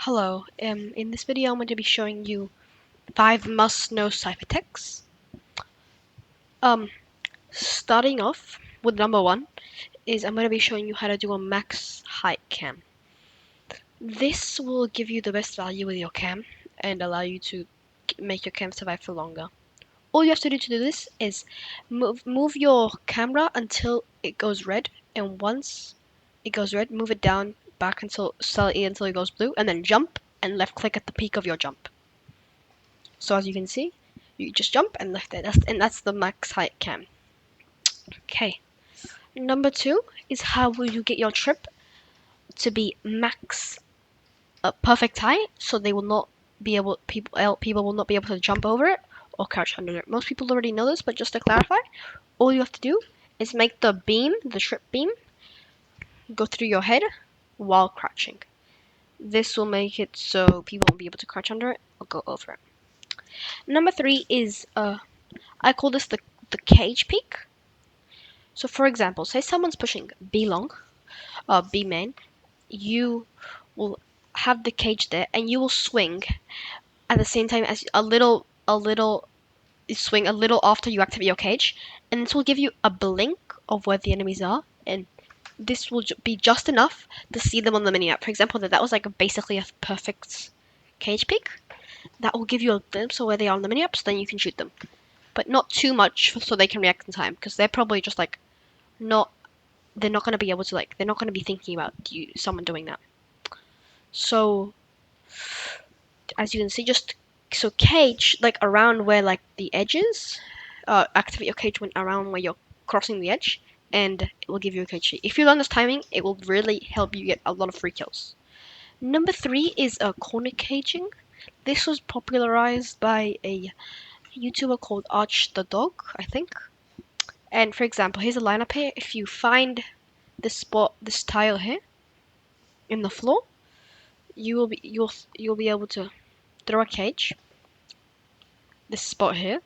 Hello, in this video I'm going to be showing you 5 must-know ciphertexts. Um, Starting off with number 1 is I'm going to be showing you how to do a max height cam. This will give you the best value with your cam and allow you to make your cam survive for longer. All you have to do this is move your camera until it goes red, and once it goes red, move it down back until slightly until it goes blue, and then jump and left click at the peak of your jump. So as you can see, you just jump and left it, and that's the max height cam. Okay. Number 2 is how will you get your trip to be max perfect height, so they will not be able people will not be able to jump over it or crouch under it. Most people already know this, but just to clarify, all you have to do is make the trip beam, go through your head while crouching. This will make it so people won't be able to crouch under it or go over it. Number 3 is I call this the cage peak. So for example, say someone's pushing B long, B main, you will have the cage there and you will swing at the same time as swing a little after you activate your cage, and this will give you a blink of where the enemies are, and this will be just enough to see them on the mini map. For example, that was like basically a perfect cage peak. That will give you a glimpse of where they are on the mini map, so then you can shoot them. But not too much so they can react in time, because they're probably just like not they're not going to be able to they're not going to be thinking about someone doing that. So as you can see, so cage around where the edges, activate your cage when around where you're crossing the edge, and it will give you a cage sheet. If you learn this timing, it will really help you get a lot of free kills. Number 3 is corner caging. This was popularized by a YouTuber called Arch the Dog, I think. And for example, here's a lineup here. If you find this tile here in the floor, you'll be able to throw a cage. This spot here.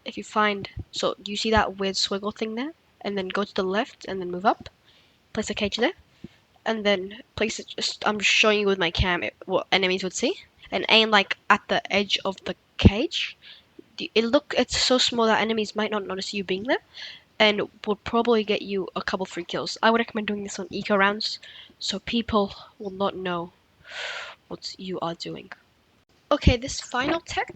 If you find, so do you see that weird swiggle thing there? And then go to the left and then move up. Place a cage there, and then place it. I'm just showing you with my cam what enemies would see, and aim at the edge of the cage. It's so small that enemies might not notice you being there, and will probably get you a couple free kills. I would recommend doing this on eco rounds, so people will not know what you are doing. Okay, this final tech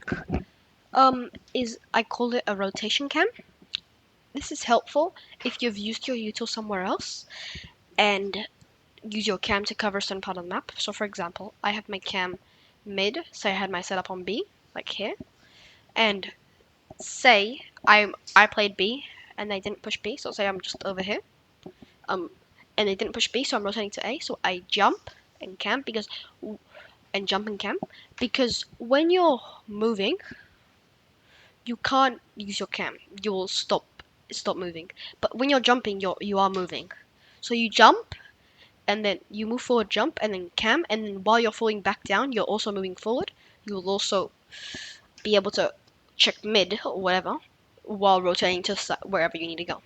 is, I call it a rotation cam. This is helpful if you've used your util somewhere else and use your cam to cover a certain part of the map. So for example, I have my cam mid, so I had my setup on B, like here, and say I played B and they didn't push B, so say I'm just over here, and they didn't push B, so I'm rotating to A, so I jump and cam because when you're moving, you can't use your cam. You will stop moving. But when you're jumping, you are moving. So you jump, and then you move forward, jump, and then cam, and then while you're falling back down, you're also moving forward. You will also be able to check mid or whatever while rotating to wherever you need to go.